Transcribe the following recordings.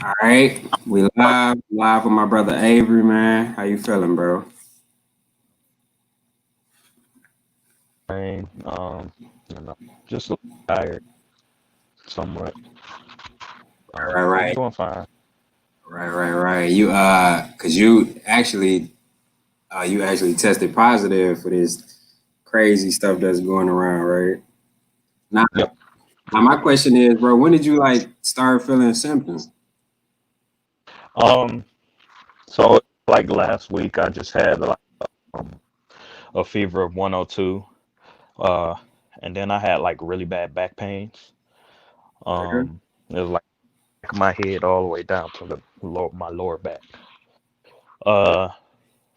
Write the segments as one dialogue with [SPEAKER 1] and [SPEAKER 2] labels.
[SPEAKER 1] All right, we live with my brother Avery, man. How you feeling, bro?
[SPEAKER 2] Brain, you know, just a little tired somewhat.
[SPEAKER 1] Right,
[SPEAKER 2] But
[SPEAKER 1] right,
[SPEAKER 2] doing fine.
[SPEAKER 1] right. Cause you actually tested positive for this crazy stuff that's going around, right? Now,
[SPEAKER 2] Yep.
[SPEAKER 1] now my question is, bro, when did you like start feeling symptoms?
[SPEAKER 2] Um, so like last week, I just had um, a fever of 102. Uh, and then I had like really bad back pains.
[SPEAKER 1] Okay.
[SPEAKER 2] It was like my head all the way down to my lower back. Uh,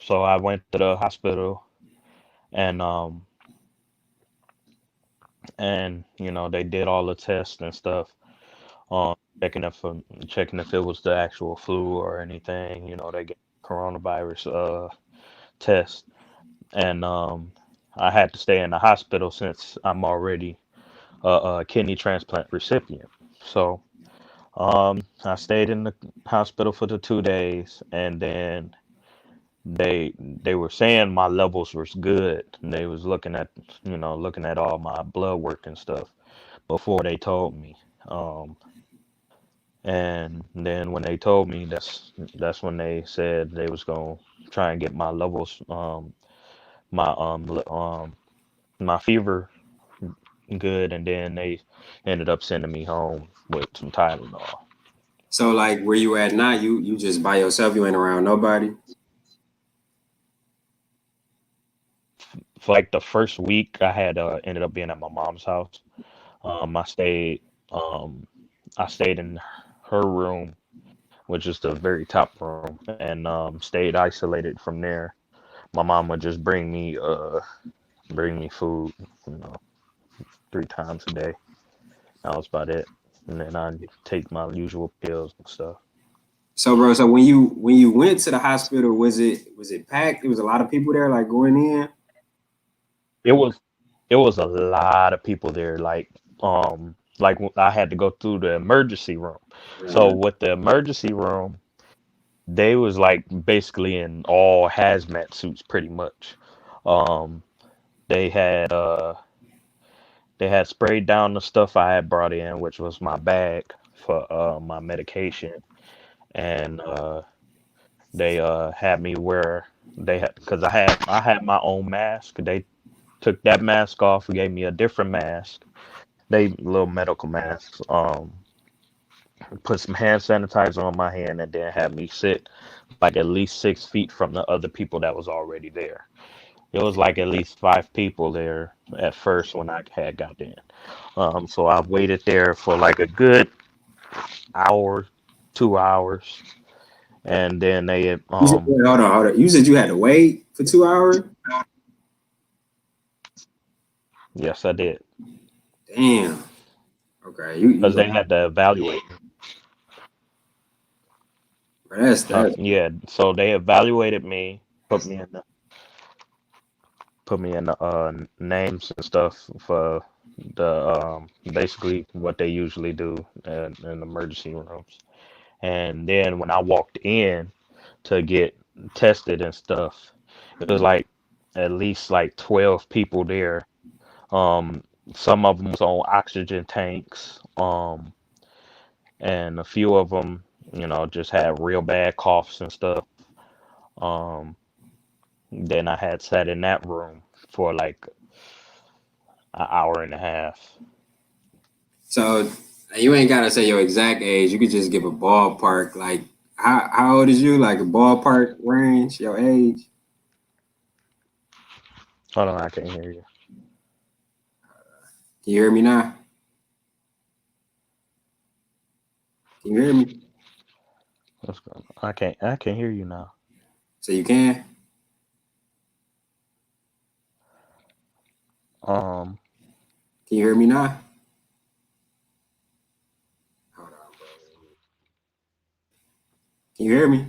[SPEAKER 2] so I went to the hospital and they did all the tests and stuff. um, checking if it was the actual flu or anything. They get coronavirus test, and I had to stay in the hospital since I'm already a kidney transplant recipient. So I stayed in the hospital for the 2 days, and then they were saying my levels was good. And they was looking at all my blood work and stuff before they told me. Um, And then when they told me, that's when they said they was gonna try and get my levels, my my fever good, and then they ended up sending me home with some Tylenol.
[SPEAKER 1] So like where you at now, you just by yourself, you ain't around nobody.
[SPEAKER 2] For like the first week, I had ended up being at my mom's house. I stayed um I stayed in her room, which is the very top room, and stayed isolated from there. My mom would just bring me food, you know, 3 times a day. That was about it. And then I take my usual pills and stuff.
[SPEAKER 1] So bro, so when you went to the hospital, was it packed? There was a lot of people there like going in.
[SPEAKER 2] It was it was a lot of people there. I had to go through the emergency room. So
[SPEAKER 1] Uh,
[SPEAKER 2] with the emergency room, they was like basically in all hazmat suits pretty much. Um, they had uh they had sprayed down the stuff I had brought in, which was my bag for my medication, and they had me wear they had because I had my own mask. They took that mask off and gave me a different mask. They little medical masks. Put some hand sanitizer on my hand and then had me sit like at least 6 feet from the other people that was already there. It was like at least five people there at first when I had got in. So I waited there for like a good hour, 2 hours, and then they
[SPEAKER 1] you said, wait, hold on. You said you had to wait for 2 hours.
[SPEAKER 2] yes, I did,
[SPEAKER 1] Damn. Okay, you
[SPEAKER 2] because they had to evaluate.
[SPEAKER 1] bro, that's
[SPEAKER 2] Yeah, so they evaluated me, put me in the names and stuff for the basically what they usually do in emergency rooms. And then when I walked in to get tested and stuff, it was like at least like 12 people there. Um, some of them was on oxygen tanks, and a few of them, just had real bad coughs and stuff. Um, then I had sat in that room for like an hour and a half.
[SPEAKER 1] so you ain't gotta say your exact age. You could just give a ballpark. Like how old is you? Like a ballpark range, your age.
[SPEAKER 2] Hold on, I can't hear you.
[SPEAKER 1] Can you hear me now? Can you hear me?
[SPEAKER 2] What's going on? I can't hear you now.
[SPEAKER 1] So you can.
[SPEAKER 2] Um,
[SPEAKER 1] Can you hear me now? Hold on, bro. Can you hear me?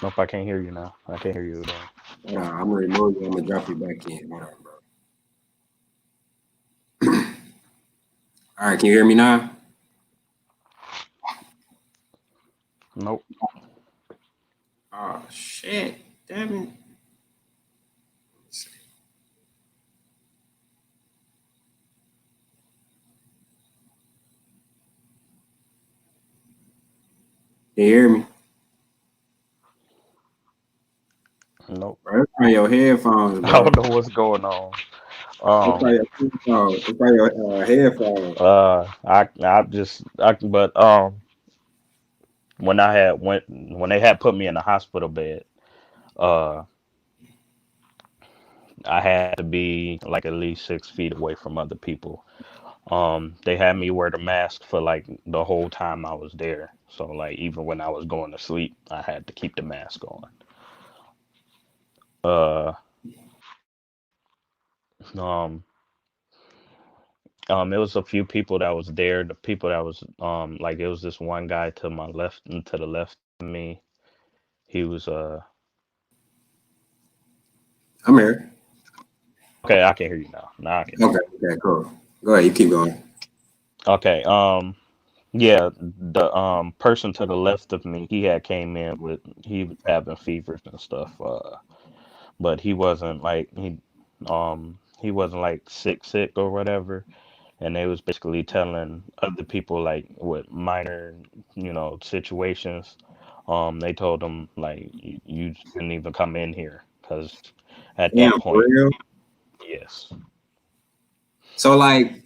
[SPEAKER 2] nope, I can't hear you now. I can't hear you again.
[SPEAKER 1] Hold on. I'm gonna remove you. I'm gonna drop you back in. Hold on, bro. All right. Can you hear me now?
[SPEAKER 2] Nope.
[SPEAKER 1] Oh shit! Damn it! Can you hear me?
[SPEAKER 2] Nope.
[SPEAKER 1] Bro, it's on your headphones,
[SPEAKER 2] I
[SPEAKER 1] bro.
[SPEAKER 2] don't know what's going on.
[SPEAKER 1] It's
[SPEAKER 2] Um,
[SPEAKER 1] on your headphones. It's on your headphones.
[SPEAKER 2] but when when they had put me in the hospital bed, uh, I had to be like at least 6 feet away from other people. They had me wear the mask for like the whole time I was there. So like even when I was going to sleep, I had to keep the mask on. Uh, um, it was a few people that was there. The people that was like it was this one guy to my left and to the left of me. He was
[SPEAKER 1] I'm here.
[SPEAKER 2] okay. I can hear you now. Now I can hear
[SPEAKER 1] Okay,
[SPEAKER 2] you.
[SPEAKER 1] okay, cool. Go ahead, you keep going.
[SPEAKER 2] Okay. Yeah, the person to the left of me, he had came in with he was having fevers and stuff. But he wasn't like sick or whatever. And they was basically telling other people like with minor, situations. They told them like you shouldn't even come in here because at
[SPEAKER 1] Damn,
[SPEAKER 2] that
[SPEAKER 1] for
[SPEAKER 2] point,
[SPEAKER 1] real.
[SPEAKER 2] yes.
[SPEAKER 1] So like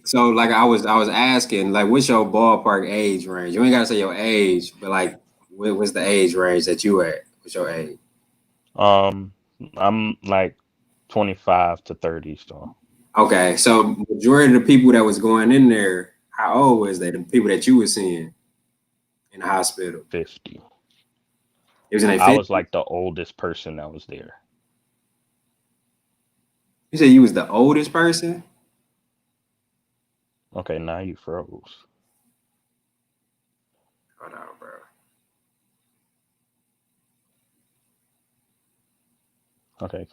[SPEAKER 1] I was asking, like, what's your ballpark age range? You ain't gotta say your age, but like, what's the age range that you at? What's your age?
[SPEAKER 2] Um, I'm like 25 to 30, so
[SPEAKER 1] Okay, so majority of the people that was going in there, how old was they? The people that you were seeing in the hospital,
[SPEAKER 2] 50.
[SPEAKER 1] it was in their
[SPEAKER 2] I was
[SPEAKER 1] 50s.
[SPEAKER 2] like the oldest person that was there.
[SPEAKER 1] You said you was the oldest person.
[SPEAKER 2] Okay, now you froze.
[SPEAKER 1] Hold on, bro.
[SPEAKER 2] Okay.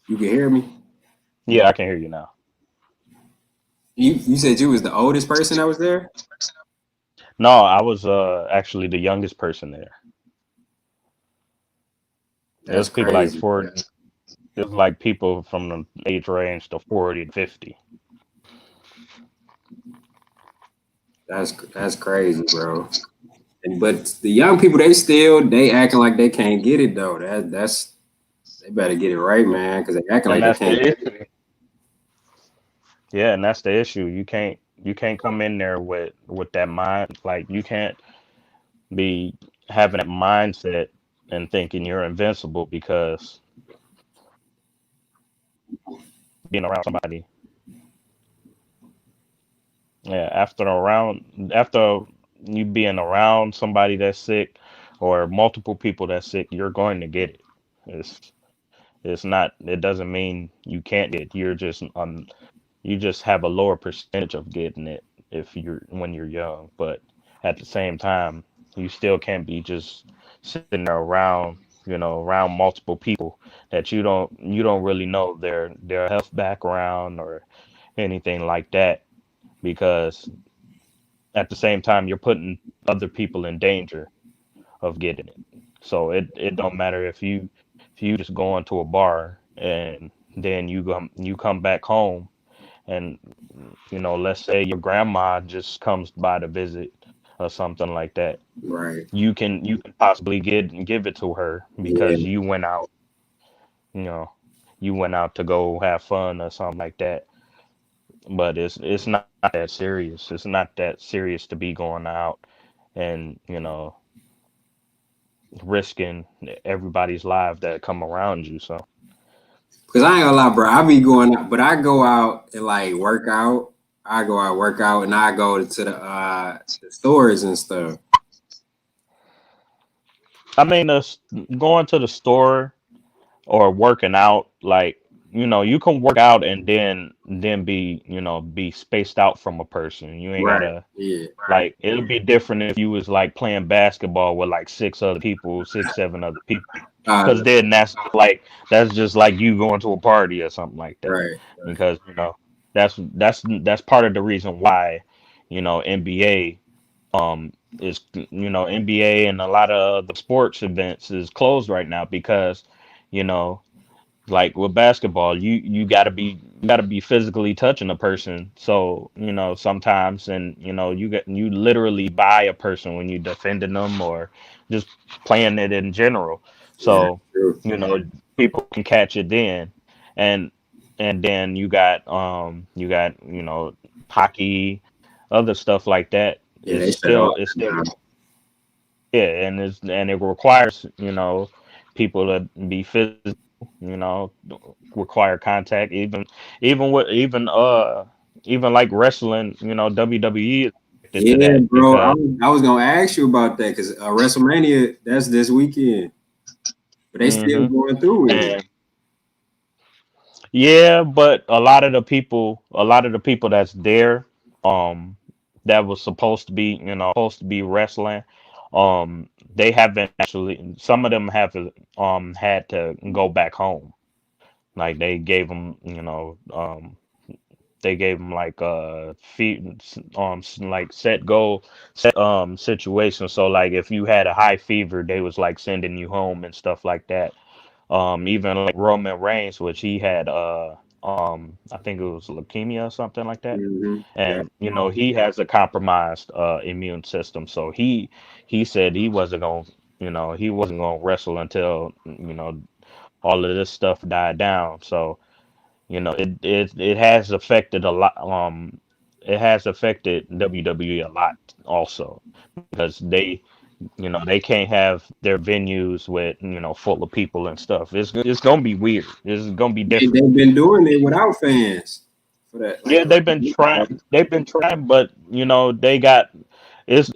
[SPEAKER 1] You can hear me.
[SPEAKER 2] Yeah, I can hear you now.
[SPEAKER 1] You said you was the oldest person that was there.
[SPEAKER 2] No, I was actually the youngest person there. It
[SPEAKER 1] That's
[SPEAKER 2] was people like
[SPEAKER 1] crazy.
[SPEAKER 2] 40. It was like people from the age range to 40 to 50.
[SPEAKER 1] That's crazy, bro. And but the young people, they acting like they can't get it though. That's they better get it right, man, because they acting like
[SPEAKER 2] And
[SPEAKER 1] they
[SPEAKER 2] that's
[SPEAKER 1] can't
[SPEAKER 2] the
[SPEAKER 1] get it.
[SPEAKER 2] issue. Yeah, and that's the issue. You can't come in there with that mind. Like you can't be having that mindset and thinking you're invincible because being around somebody. Yeah, after you being around somebody that's sick or multiple people that's sick, you're going to get it. It's it's not. It doesn't mean you can't get it. You just have a lower percentage of getting it if you're when you're young. But at the same time, you still can't be just sitting there around, around multiple people that you don't really know their health background or anything like that because at the same time you're putting other people in danger of getting it. So it don't matter if you just go into a bar and then you come back home and let's say your grandma just comes by to visit or something like that.
[SPEAKER 1] Right.
[SPEAKER 2] You can possibly give it to her
[SPEAKER 1] Yeah.
[SPEAKER 2] because you know, you went out to go have fun or something like that. But it's not that serious. It's not that serious to be going out and risking everybody's life that come around you. So
[SPEAKER 1] Because I ain't gonna lie, bro. I be going out, but I go out and like work out. I go out, work out, and I go to the stores and stuff.
[SPEAKER 2] I mean, going to the store or working out, like you can work out and then be spaced out from a person. You ain't
[SPEAKER 1] Right.
[SPEAKER 2] gotta
[SPEAKER 1] Yeah.
[SPEAKER 2] like it'll be different if you was like playing basketball with like six other people, 6, 7 other people.
[SPEAKER 1] Uh,
[SPEAKER 2] Because then that's just like you going to a party or something like that.
[SPEAKER 1] right. Right.
[SPEAKER 2] Because that's part of the reason why. NBA is NBA and a lot of the sports events is closed right now because you know like with basketball, you gotta be physically touching a person. So sometimes, and you literally buy a person when you defending them or just playing it in general.
[SPEAKER 1] Yeah, that's
[SPEAKER 2] So
[SPEAKER 1] true.
[SPEAKER 2] people can catch it then, and then you got hockey, other stuff like that.
[SPEAKER 1] Yeah,
[SPEAKER 2] Is
[SPEAKER 1] they shut all
[SPEAKER 2] still it's
[SPEAKER 1] that
[SPEAKER 2] still
[SPEAKER 1] down.
[SPEAKER 2] yeah, and it requires people to be physical, you know, require contact. Even like wrestling, WWE is affected to
[SPEAKER 1] Yeah,
[SPEAKER 2] that
[SPEAKER 1] bro.
[SPEAKER 2] because
[SPEAKER 1] I was gonna ask you about that because WrestleMania that's this weekend, but they still
[SPEAKER 2] hmm
[SPEAKER 1] going through with it.
[SPEAKER 2] and yeah, but a lot of the people that's there, um, that was supposed to be wrestling, they haven't actually. Some of them have had to go back home. Like they gave them like feet like set goal set situation. So like if you had a high fever, they was like sending you home and stuff like that. Even like Roman Reigns, which he had I think it was leukemia or something like that.
[SPEAKER 1] Yeah.
[SPEAKER 2] And he has a compromised immune system. So he said he wasn't gonna wrestle until all of this stuff died down. So it has affected a lot. It has affected WWE a lot also because they can't have their venues with full of people and stuff. It's gonna be weird. It's gonna be different.
[SPEAKER 1] They've been doing it without fans for that, like
[SPEAKER 2] Yeah,
[SPEAKER 1] for
[SPEAKER 2] they've been trying. They've been trying, but they got it's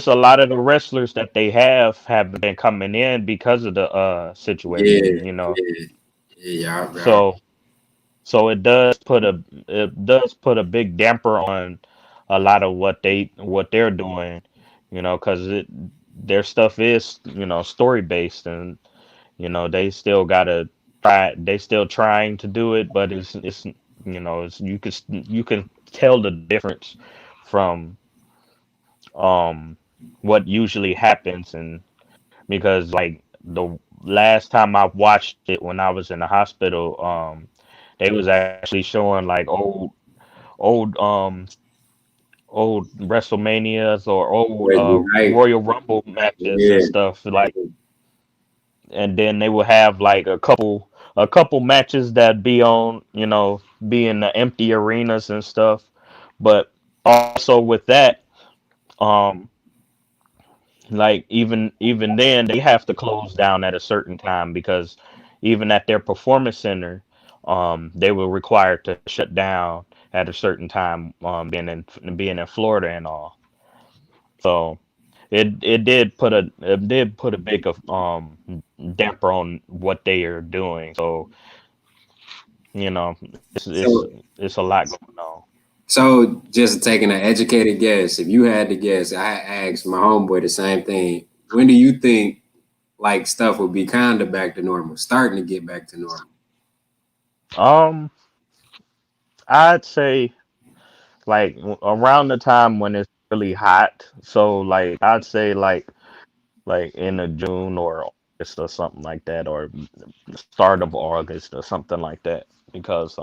[SPEAKER 2] a lot of the wrestlers that they have been coming in because of the
[SPEAKER 1] yeah,
[SPEAKER 2] situation.
[SPEAKER 1] yeah, yeah, yeah.
[SPEAKER 2] So so it does put a big damper on a lot of what they're doing, because their stuff is story based, and they still gotta they still trying to do it, but you can tell the difference from um what usually happens, and because like the last time I watched it when I was in the hospital, they was actually showing like old WrestleManias or old
[SPEAKER 1] Always be hype.
[SPEAKER 2] Royal Rumble matches and
[SPEAKER 1] Yeah,
[SPEAKER 2] stuff like, and then they would have like a couple matches that be in the empty arenas and stuff, but also with that, um like even then they have to close down at a certain time because even at their performance center, they were required to shut down at a certain time, being in Florida and all. So it did put a big damper on what they are doing. So it's
[SPEAKER 1] so
[SPEAKER 2] it's a lot going on.
[SPEAKER 1] just taking an educated guess, if you had to guess, I asked my homeboy the same thing. When do you think like stuff will be kind of back to normal, starting to get back to normal?
[SPEAKER 2] Um, I'd say like around the time when it's really hot. So like I'd say like in a June or August or something like that, or the start of August or something like that, because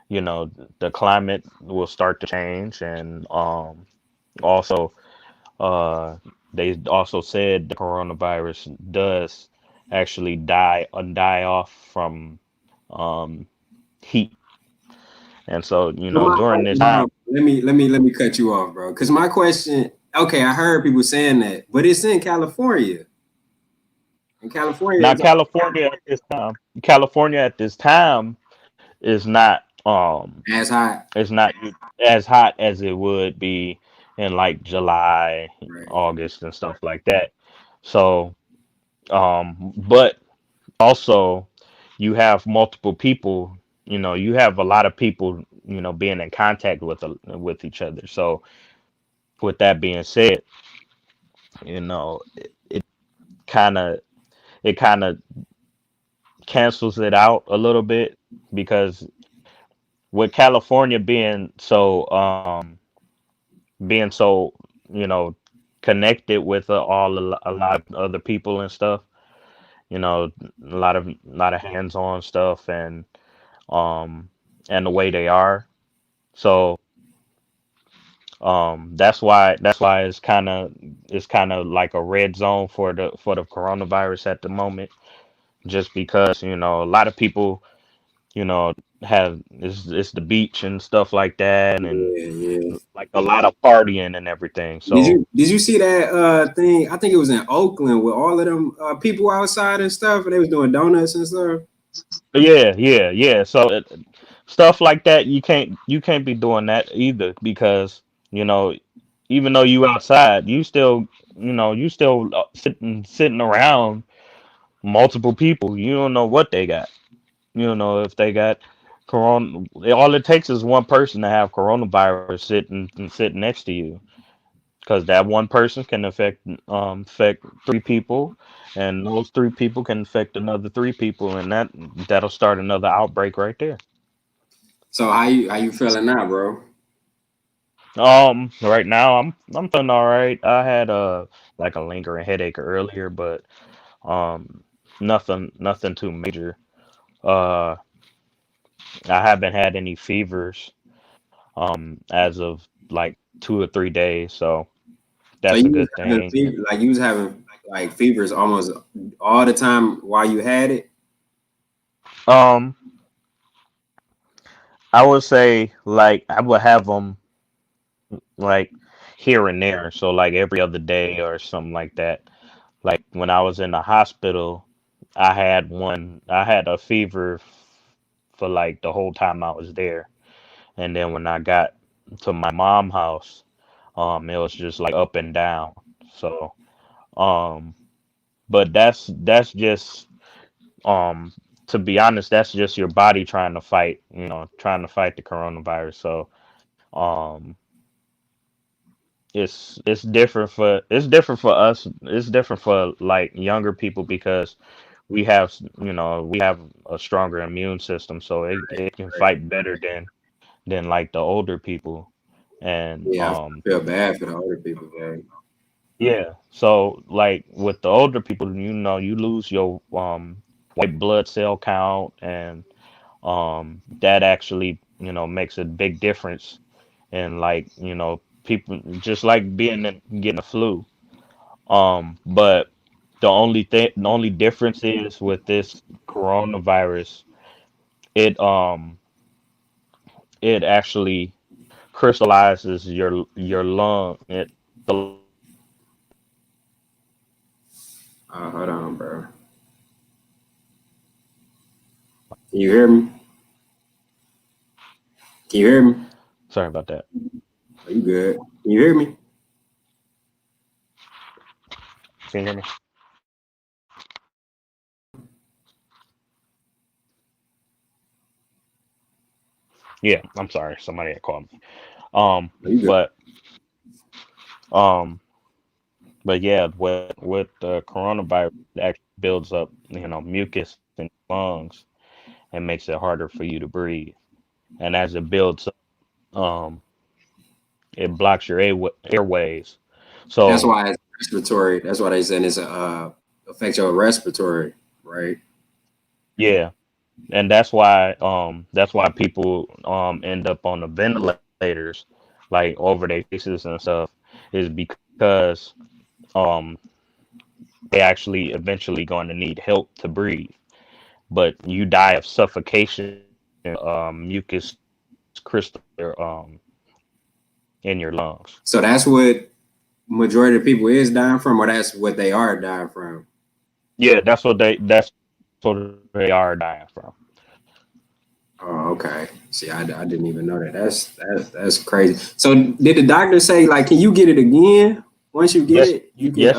[SPEAKER 2] you know the climate will start to change, and also they also said the coronavirus does actually die off from um, heat, and so
[SPEAKER 1] So
[SPEAKER 2] during this
[SPEAKER 1] hold
[SPEAKER 2] time.
[SPEAKER 1] on. Let me cut you off, bro. Because my question, okay, I heard people saying that, but it's in California. In California,
[SPEAKER 2] Now,
[SPEAKER 1] it's
[SPEAKER 2] California at this time is not
[SPEAKER 1] as hot.
[SPEAKER 2] is not as hot as it would be in like July,
[SPEAKER 1] Right.
[SPEAKER 2] August, and stuff like that. So, but also you have multiple people. You have a lot of people. Being in contact with each other. So, with that being said, it kind of it kind of cancels it out a little bit because with California being so being so, you know, connected with a lot of other people and stuff, you know, a lot of hands-on stuff, um and the way they are. So that's why it's kind of like a red zone for the coronavirus at the moment, just because, a lot of people, you know, have it's the beach and stuff like that, and
[SPEAKER 1] Yeah, yeah.
[SPEAKER 2] like a lot of partying and everything.
[SPEAKER 1] Did
[SPEAKER 2] So
[SPEAKER 1] you see that thing? I think it was in Oakland with all of them people outside and stuff, and they was doing donuts and stuff.
[SPEAKER 2] yeah, yeah, yeah. So stuff like that, you can't be doing that either, because you know even though you outside, you still sitting around multiple people. You don't know what they got. You don't know if they got corona. All it takes is one person to have coronavirus sitting next to you, because that one person can affect three people, and those three people can affect another three people, and that'll start another outbreak right there.
[SPEAKER 1] So how you feeling now, bro?
[SPEAKER 2] Right now I'm feeling all right. I had like a lingering headache earlier, but um nothing too major. Uh I haven't had any fevers as of like 2 or 3 days, so
[SPEAKER 1] So
[SPEAKER 2] that's a
[SPEAKER 1] you was
[SPEAKER 2] good
[SPEAKER 1] having
[SPEAKER 2] thing.
[SPEAKER 1] fever, like you was having like fevers almost all the time while you had it.
[SPEAKER 2] Um I would say, like, I would have them like here and there, so like every other day or something like that. Like when I was in the hospital, I had a fever for like the whole time I was there. And then when I got to my mom house, it was just like up and down. So, um, but that's just um to be honest, that's just your body trying to fight the coronavirus. So, um, it's different for us. It's different for like younger people, because we have a stronger immune system, so it can fight better than like the older people. And
[SPEAKER 1] Yeah, I feel bad for the older people, bro.
[SPEAKER 2] yeah, so like with the older people, you lose your white blood cell count, and that actually makes a big difference in, like, people, just like getting a flu. But the only difference is with this coronavirus, it it actually crystallizes your lung. It the
[SPEAKER 1] Hold on, bro. Can you hear me? Can you hear me?
[SPEAKER 2] Sorry about that.
[SPEAKER 1] Are you good? Can you hear me?
[SPEAKER 2] Can you hear me? Yeah, I'm sorry. Somebody had called me. Um,
[SPEAKER 1] Are you good?
[SPEAKER 2] but um, but yeah, with the coronavirus, it actually builds up, mucus in your lungs, and makes it harder for you to breathe. And as it builds up, um, it blocks your airways.
[SPEAKER 1] That's
[SPEAKER 2] So
[SPEAKER 1] why it's respiratory. That's why they said it's a affect your respiratory, right?
[SPEAKER 2] yeah, and that's why people end up on the ventilators, like over their faces and stuff, is because um they actually eventually going to need help to breathe, but you die of suffocation because mucus crystal in your lungs.
[SPEAKER 1] So that's what majority of people is dying from, or that's what they are dying from.
[SPEAKER 2] Yeah, that's what they are dying from.
[SPEAKER 1] Oh, okay. See, I didn't even know that. That's crazy. So did the doctor say like, can you get it again? Once you get
[SPEAKER 2] Yes,
[SPEAKER 1] it, you can.
[SPEAKER 2] yes,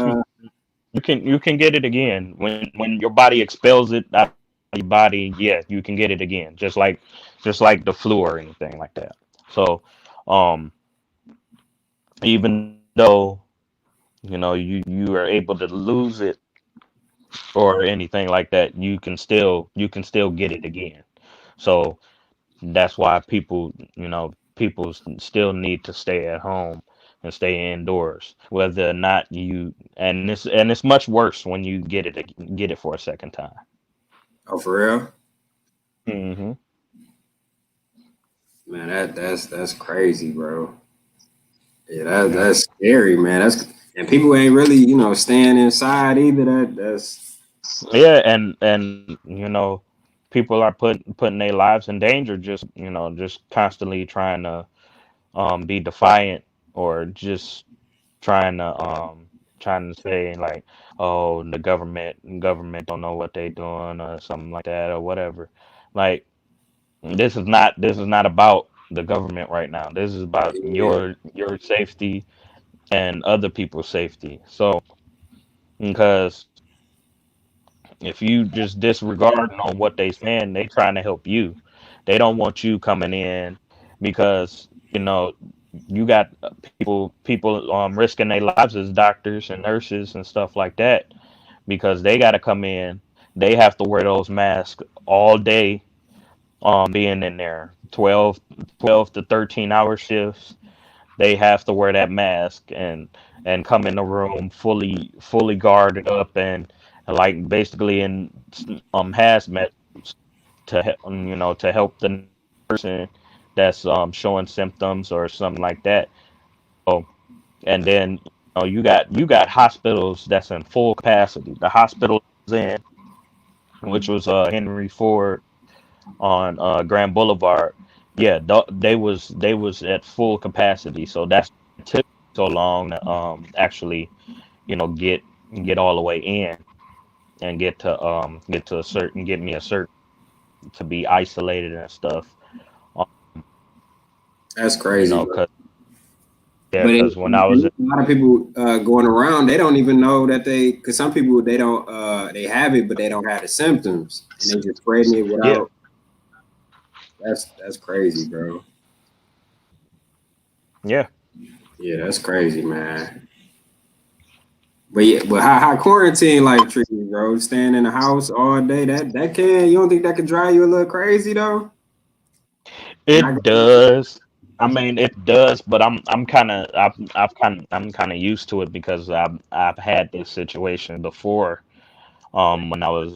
[SPEAKER 2] you can get it again when your body expels it out of your body. Yeah, you can get it again, just like the flu or anything like that. So, um, even though you are able to lose it or anything like that, you can still get it again. So that's why people still need to stay at home, and stay indoors. Whether or not you, and it's much worse when you get it for a second time.
[SPEAKER 1] Oh, for real?
[SPEAKER 2] Hmm.
[SPEAKER 1] Man, that's crazy, bro. Yeah,
[SPEAKER 2] Yeah.
[SPEAKER 1] that's scary, man. That's and people ain't really, staying inside either. That's
[SPEAKER 2] Yeah, and people are putting their lives in danger just just constantly trying to be defiant, or just trying to say like, oh, the government don't know what they doing or something like that or whatever. Like, this is not about the government right now. This is about
[SPEAKER 1] yeah,
[SPEAKER 2] your safety and other people's safety. So, because if you just disregarding on what they saying, they trying to help you. They don't want you coming in because you got people risking their lives as doctors and nurses and stuff like that, because they got to come in. They have to wear those masks all day, being in there 12 to 13-hour shifts. They have to wear that mask and come in the room fully guarded up, and like basically in hazmat to help the person that's showing symptoms or something like that. So, and then you got hospitals that's in full capacity. The hospital I was in, which was Henry Ford on Grand Boulevard, yeah, they was at full capacity. So that's it took so long to actually get all the way in, and get me a certain to be isolated and stuff. Um,
[SPEAKER 1] that's crazy, bro.
[SPEAKER 2] cause yeah,
[SPEAKER 1] But
[SPEAKER 2] cause when I was
[SPEAKER 1] a lot of people going around, they don't even know that because some people they don't they have it, but they don't have the symptoms, and they just spreading it
[SPEAKER 2] yeah,
[SPEAKER 1] without. That's crazy, bro.
[SPEAKER 2] yeah.
[SPEAKER 1] Yeah, that's crazy, man. But yeah, but how quarantine life treat you, bro? Staying in the house all day, that can you don't think that could drive you a little crazy though? Not
[SPEAKER 2] It does. I mean, it does, but I'm kind of used to it, because I've had this situation before. When I was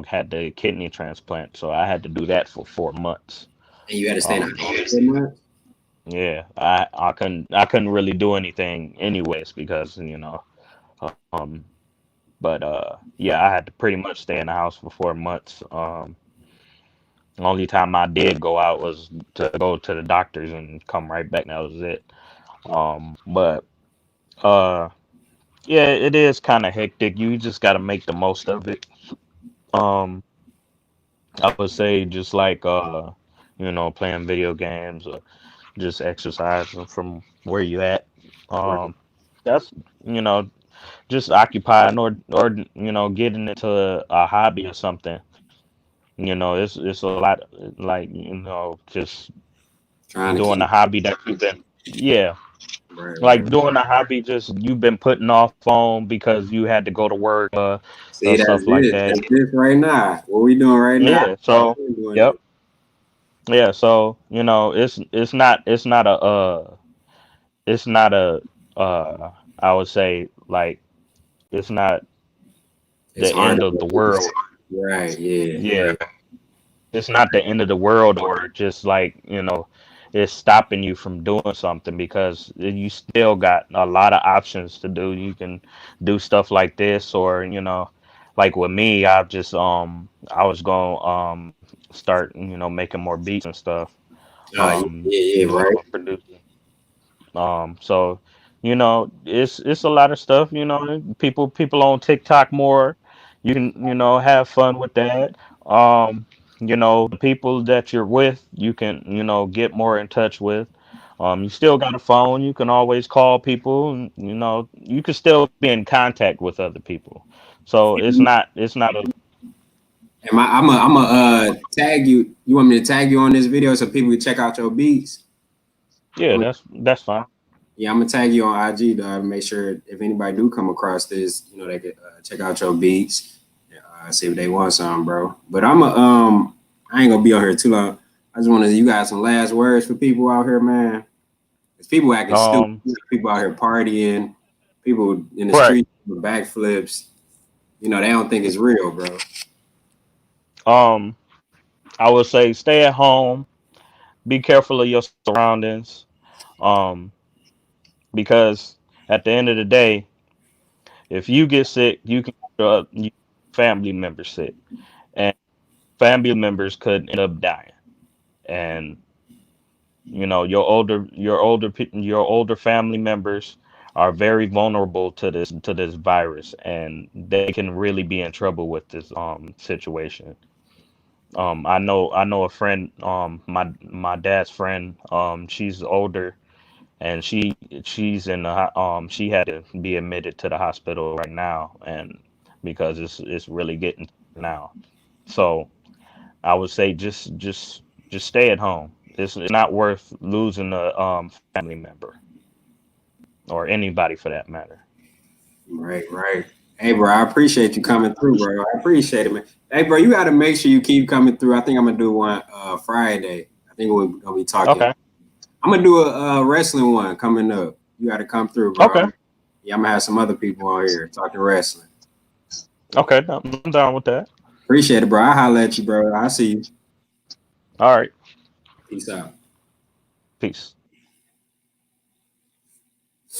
[SPEAKER 2] had the kidney transplant, so I had to do that for 4 months.
[SPEAKER 1] and you had to stay in the
[SPEAKER 2] Um,
[SPEAKER 1] house so much.
[SPEAKER 2] yeah, I couldn't really do anything anyways, because um, but yeah, I had to pretty much stay in the house for 4 months. The only time I did go out was to go to the doctors and come right back. And that was it. But uh, yeah, it is kind of hectic. You just got to make the most of it. Um, I would say just like playing video games, or just exercising from where you at.
[SPEAKER 1] Right.
[SPEAKER 2] Um, that's you know just occupying, or getting into a hobby or something. It's a lot, like just
[SPEAKER 1] Trying to
[SPEAKER 2] doing a
[SPEAKER 1] keep
[SPEAKER 2] hobby that you've been, yeah,
[SPEAKER 1] right.
[SPEAKER 2] like doing a hobby just you've been putting off on because you had to go to work, or
[SPEAKER 1] See, that's
[SPEAKER 2] stuff like
[SPEAKER 1] it.
[SPEAKER 2] that.
[SPEAKER 1] That's this right now. What we doing right now?
[SPEAKER 2] Yeah. So,
[SPEAKER 1] We're doing
[SPEAKER 2] yep.
[SPEAKER 1] it.
[SPEAKER 2] Yeah. So it's not a I would say, like, it's not
[SPEAKER 1] It's
[SPEAKER 2] the
[SPEAKER 1] hard
[SPEAKER 2] end
[SPEAKER 1] to
[SPEAKER 2] of the world.
[SPEAKER 1] right. Yeah.
[SPEAKER 2] Yeah. It's not the end of the world, or just like it's stopping you from doing something, because you still got a lot of options to do. You can do stuff like this, or like with me, I was going to start making more beats and stuff,
[SPEAKER 1] Yeah. Yeah. Right.
[SPEAKER 2] producing. So it's a lot of stuff. People on TikTok more. You can have fun with that. Um, the people that you're with, you can get more in touch with. You still got a phone. You can always call people, and you can still be in contact with other people. So it's not a
[SPEAKER 1] I'm a tag you. You want me to tag you on this video so people can check out your beats?
[SPEAKER 2] yeah, that's fine.
[SPEAKER 1] Yeah, I'm gonna tag you on IG, dog, to make sure if anybody do come across this, they could check out your beats, see if they want some, bro. But I ain't gonna be on here too long. I just want to, you got some last words for people out here, man. People acting stupid.
[SPEAKER 2] Um,
[SPEAKER 1] People out here partying. People in the
[SPEAKER 2] right.
[SPEAKER 1] street with backflips. You know, they don't think it's real, bro.
[SPEAKER 2] Um, I would say stay at home. Be careful of your surroundings. Um, because at the end of the day, if you get sick, you can get your family members sick, and family members could end up dying. And your older family members are very vulnerable to this virus, and they can really be in trouble with this situation. I know a friend, my dad's friend, she's older, and she's in she had to be admitted to the hospital right now, and because it's really getting to her now. So I would say just stay at home. It's not worth losing a family member or anybody for that matter.
[SPEAKER 1] Right, right. Hey, bro, I appreciate you coming through, bro. I appreciate it, man. Hey, bro, you got to make sure you keep coming through. I think I'm gonna do one Friday. I think we're gonna be talking.
[SPEAKER 2] Okay.
[SPEAKER 1] I'm gonna do a wrestling one coming up. You got to come through, bro.
[SPEAKER 2] Okay.
[SPEAKER 1] Yeah, I'm gonna have some other people on here talking wrestling.
[SPEAKER 2] Okay. I'm down with that.
[SPEAKER 1] Appreciate it, bro. I holler at you, bro. I see you.
[SPEAKER 2] All right.
[SPEAKER 1] Peace out.
[SPEAKER 2] Peace.